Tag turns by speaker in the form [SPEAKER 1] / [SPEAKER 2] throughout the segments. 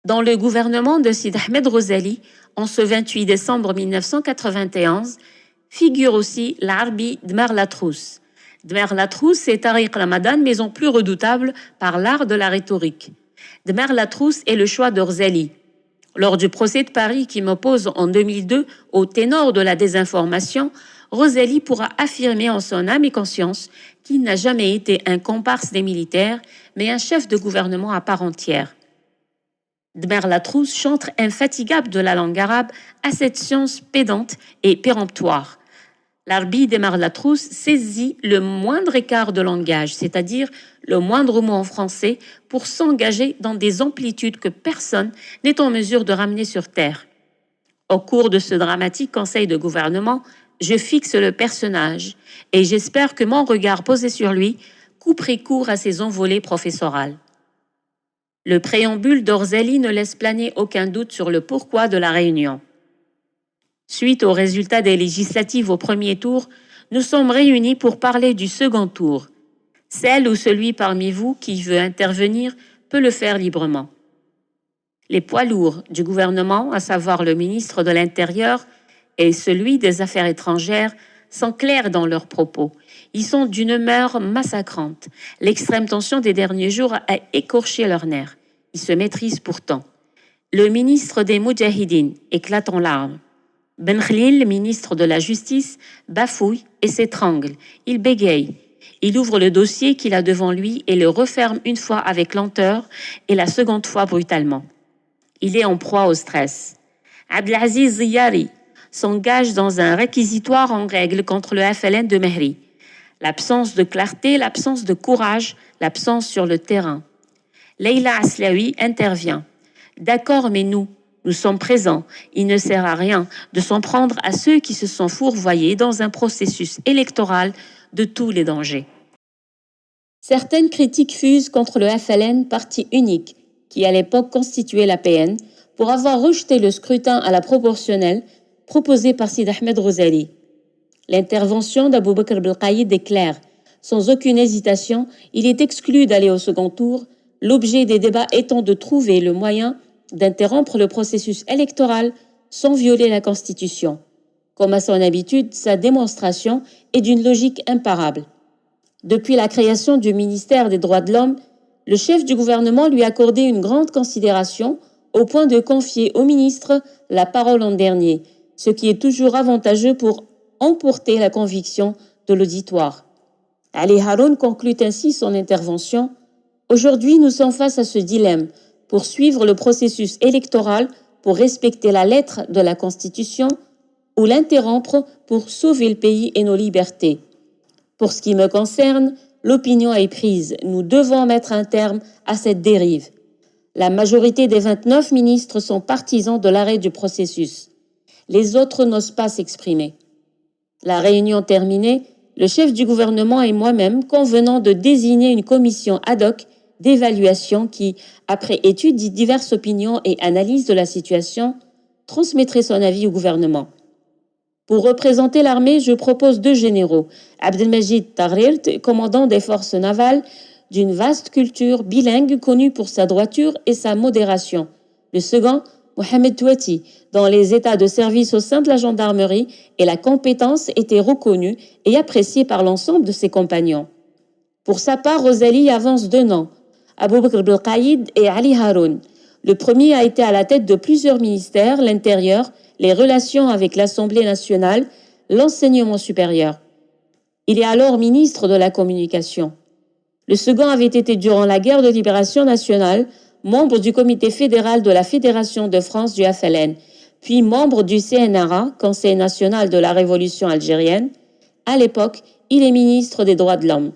[SPEAKER 1] Dans le gouvernement de Sid Ahmed Rosali, en ce 28 décembre 1991, figure aussi l'Arbi Dmer Latrous. Dmer Latrous est Tariq Ramadan, mais en plus redoutable par l'art de la rhétorique. Dmer Latrous est le choix de Rosali. Lors du procès de Paris qui m'oppose en 2002 au ténor de la désinformation, Rosali pourra affirmer en son âme et conscience qu'il n'a jamais été un comparse des militaires, mais un chef de gouvernement à part entière. Dmer Latrous, chantre infatigable de la langue arabe, a cette science pédante et péremptoire. L'Arbi Dmer Latrous saisit le moindre écart de langage, c'est-à-dire le moindre mot en français, pour s'engager dans des amplitudes que personne n'est en mesure de ramener sur terre. Au cours de ce dramatique conseil de gouvernement, je fixe le personnage et j'espère que mon regard posé sur lui couperait court à ses envolées professorales. Le préambule d'Orzali ne laisse planer aucun doute sur le pourquoi de la réunion. Suite aux résultats des législatives au premier tour, nous sommes réunis pour parler du second tour. Celle ou celui parmi vous qui veut intervenir peut le faire librement. Les poids lourds du gouvernement, à savoir le ministre de l'Intérieur et celui des Affaires étrangères, sont clairs dans leurs propos. Ils sont d'une humeur massacrante. L'extrême tension des derniers jours a écorché leurs nerfs. Ils se maîtrisent pourtant. Le ministre des Moudjahidines éclate en larmes. Ben Khlil, ministre de la Justice, bafouille et s'étrangle. Il bégaye. Il ouvre le dossier qu'il a devant lui et le referme une fois avec lenteur et la seconde fois brutalement. Il est en proie au stress. Abdelaziz Ziyari s'engage dans un réquisitoire en règle contre le FLN de Mehri. L'absence de clarté, l'absence de courage, l'absence sur le terrain. Leïla Aslaoui intervient. D'accord, mais nous sommes présents. Il ne sert à rien de s'en prendre à ceux qui se sont fourvoyés dans un processus électoral de tous les dangers. Certaines critiques fusent contre le FLN, parti unique, qui à l'époque constituait la PN, pour avoir rejeté le scrutin à la proportionnelle proposé par Sid Ahmed Rosali. L'intervention d'Abou Bakr Belkaïd est claire. Sans aucune hésitation, il est exclu d'aller au second tour, l'objet des débats étant de trouver le moyen d'interrompre le processus électoral sans violer la Constitution. Comme à son habitude, sa démonstration est d'une logique imparable. Depuis la création du ministère des Droits de l'Homme, le chef du gouvernement lui accordait une grande considération au point de confier au ministre la parole en dernier, ce qui est toujours avantageux pour emporter la conviction de l'auditoire. Ali Haroun conclut ainsi son intervention. Aujourd'hui, nous sommes face à ce dilemme. Poursuivre le processus électoral pour respecter la lettre de la Constitution ou l'interrompre pour sauver le pays et nos libertés. Pour ce qui me concerne, l'opinion est prise. Nous devons mettre un terme à cette dérive. La majorité des 29 ministres sont partisans de l'arrêt du processus. Les autres n'osent pas s'exprimer. La réunion terminée, le chef du gouvernement et moi-même convenons de désigner une commission ad hoc d'évaluation qui, après étude de diverses opinions et analyse de la situation, transmettrait son avis au gouvernement. Pour représenter l'armée, je propose 2 généraux, Abdelmajid Taghirt, commandant des forces navales, d'une vaste culture bilingue connue pour sa droiture et sa modération. Le second, Mohamed Touati, dont les états de service au sein de la gendarmerie et la compétence étaient reconnus et appréciés par l'ensemble de ses compagnons. Pour sa part, Rosali avance 2 noms, Abou Bakr Belkaïd et Ali Haroun. Le premier a été à la tête de plusieurs ministères, l'intérieur, les relations avec l'Assemblée nationale, l'enseignement supérieur. Il est alors ministre de la Communication. Le second avait été durant la guerre de libération nationale, membre du comité fédéral de la Fédération de France du FLN, puis membre du CNRA, Conseil national de la Révolution algérienne. À l'époque, il est ministre des Droits de l'Homme.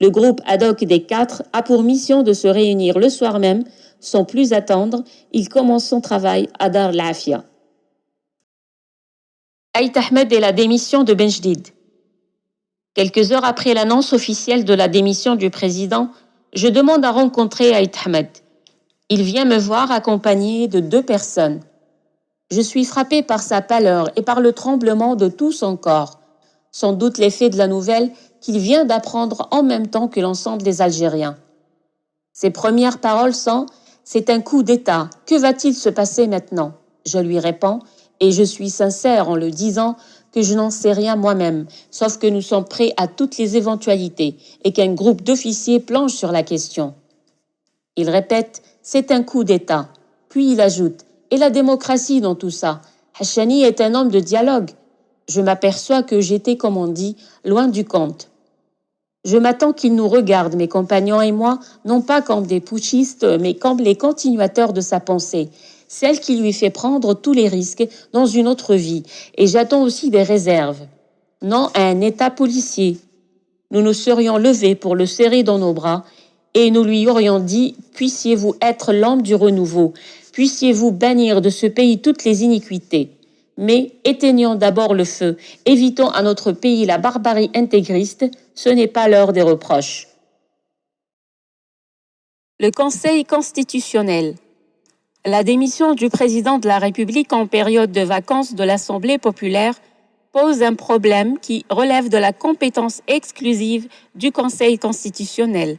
[SPEAKER 1] Le groupe ad hoc des 4 a pour mission de se réunir le soir même. Sans plus attendre, il commence son travail à Dar el-Afia. Aït Ahmed et la démission de Benjdid. Quelques heures après l'annonce officielle de la démission du président, je demande à rencontrer Aït Ahmed. Il vient me voir accompagné de 2 personnes. Je suis frappé par sa pâleur et par le tremblement de tout son corps. Sans doute l'effet de la nouvelle qu'il vient d'apprendre en même temps que l'ensemble des Algériens. Ses premières paroles sont c'est un coup d'État. Que va-t-il se passer maintenant? Je lui réponds, et je suis sincère en le disant, que je n'en sais rien moi-même, sauf que nous sommes prêts à toutes les éventualités et qu'un groupe d'officiers planche sur la question. Il répète, c'est un coup d'État. Puis il ajoute, et la démocratie dans tout ça? Hachani est un homme de dialogue. Je m'aperçois que j'étais, comme on dit, loin du compte. Je m'attends qu'il nous regarde, mes compagnons et moi, non pas comme des putschistes, mais comme les continuateurs de sa pensée, celle qui lui fait prendre tous les risques dans une autre vie. Et j'attends aussi des réserves. Non à un État policier. Nous nous serions levés pour le serrer dans nos bras et nous lui aurions dit « Puissiez-vous être l'homme du renouveau, puissiez-vous bannir de ce pays toutes les iniquités. » Mais éteignons d'abord le feu, évitons à notre pays la barbarie intégriste, ce n'est pas l'heure des reproches. Le Conseil constitutionnel. La démission du président de la République en période de vacances de l'Assemblée populaire pose un problème qui relève de la compétence exclusive du Conseil constitutionnel.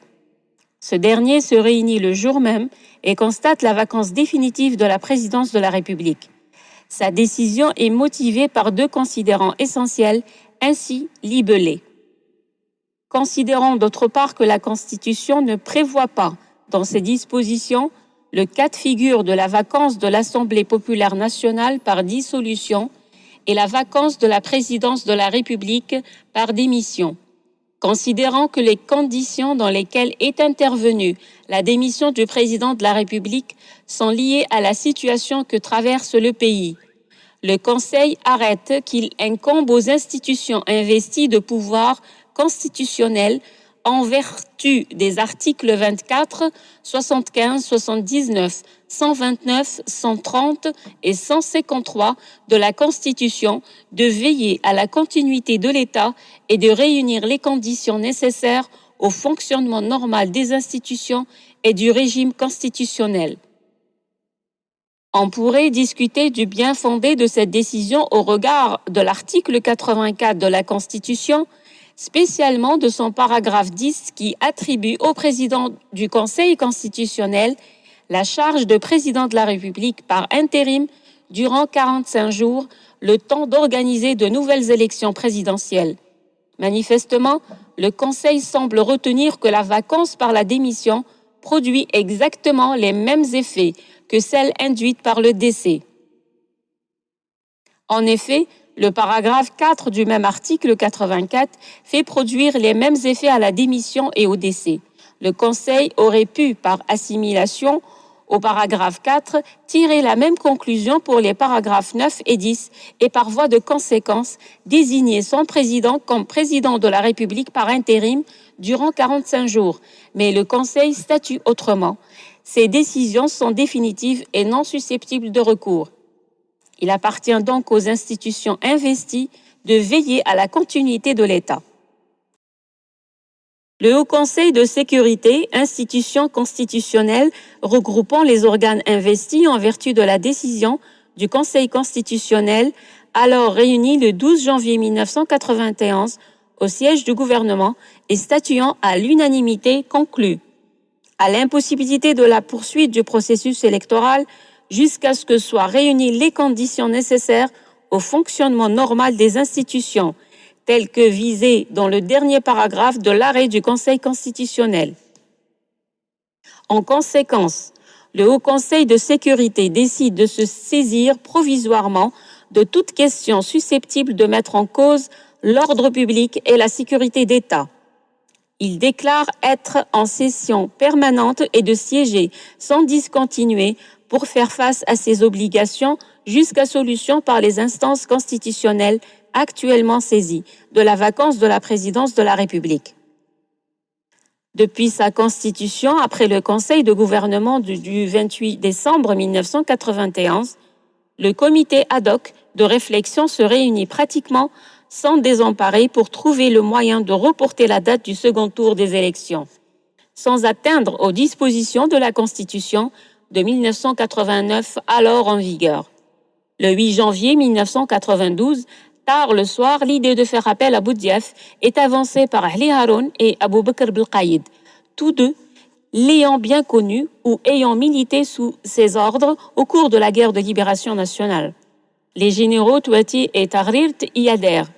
[SPEAKER 1] Ce dernier se réunit le jour même et constate la vacance définitive de la présidence de la République. Sa décision est motivée par deux considérants essentiels, ainsi libellés. Considérons d'autre part que la Constitution ne prévoit pas, dans ses dispositions, le cas de figure de la vacance de l'Assemblée populaire nationale par dissolution et la vacance de la présidence de la République par démission. Considérant que les conditions dans lesquelles est intervenue la démission du président de la République sont liées à la situation que traverse le pays, le Conseil arrête qu'il incombe aux institutions investies de pouvoirs constitutionnels en vertu des articles 24, 75, 79, 129, 130 et 153 de la Constitution de veiller à la continuité de l'État et de réunir les conditions nécessaires au fonctionnement normal des institutions et du régime constitutionnel. On pourrait discuter du bien fondé de cette décision au regard de l'article 84 de la Constitution, spécialement de son paragraphe 10 qui attribue au président du Conseil constitutionnel la charge de président de la République par intérim durant 45 jours, le temps d'organiser de nouvelles élections présidentielles. Manifestement, le Conseil semble retenir que la vacance par la démission produit exactement les mêmes effets que celle induite par le décès. En effet, le paragraphe 4 du même article 84 fait produire les mêmes effets à la démission et au décès. Le Conseil aurait pu, par assimilation au paragraphe 4, tirer la même conclusion pour les paragraphes 9 et 10 et par voie de conséquence désigner son président comme président de la République par intérim durant 45 jours. Mais le Conseil statue autrement. Ces décisions sont définitives et non susceptibles de recours. Il appartient donc aux institutions investies de veiller à la continuité de l'État. Le Haut Conseil de sécurité, institution constitutionnelle regroupant les organes investis en vertu de la décision du Conseil constitutionnel, alors réuni le 12 janvier 1991 au siège du gouvernement et statuant à l'unanimité, conclut à l'impossibilité de la poursuite du processus électoral jusqu'à ce que soient réunies les conditions nécessaires au fonctionnement normal des institutions, telles que visées dans le dernier paragraphe de l'arrêt du Conseil constitutionnel. En conséquence, le Haut Conseil de sécurité décide de se saisir provisoirement de toute question susceptible de mettre en cause l'ordre public et la sécurité d'État. Il déclare être en session permanente et de siéger sans discontinuer pour faire face à ses obligations jusqu'à solution par les instances constitutionnelles actuellement saisies de la vacance de la présidence de la République. Depuis sa constitution, après le Conseil de gouvernement du 28 décembre 1991, le comité ad hoc de réflexion se réunit pratiquement sans désemparer pour trouver le moyen de reporter la date du second tour des élections, sans atteindre aux dispositions de la Constitution de 1989 alors en vigueur. Le 8 janvier 1992, tard le soir, l'idée de faire appel à Boudiaf est avancée par Ali Haroun et Abou Bakr Belkaïd, tous deux l'ayant bien connu ou ayant milité sous ses ordres au cours de la guerre de libération nationale. Les généraux Touati et Tahrirt y adhèrent.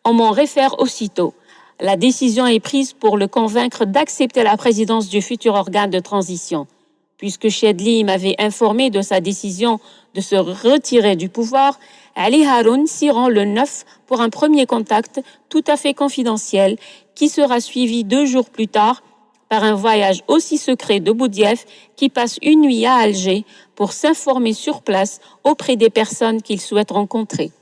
[SPEAKER 1] On m'en réfère aussitôt. La décision est prise pour le convaincre d'accepter la présidence du futur organe de transition. Puisque Chedli m'avait informé de sa décision de se retirer du pouvoir, Ali Haroun s'y rend le 9 pour un premier contact tout à fait confidentiel qui sera suivi 2 jours plus tard par un voyage aussi secret de Boudiaf qui passe une nuit à Alger pour s'informer sur place auprès des personnes qu'il souhaite rencontrer.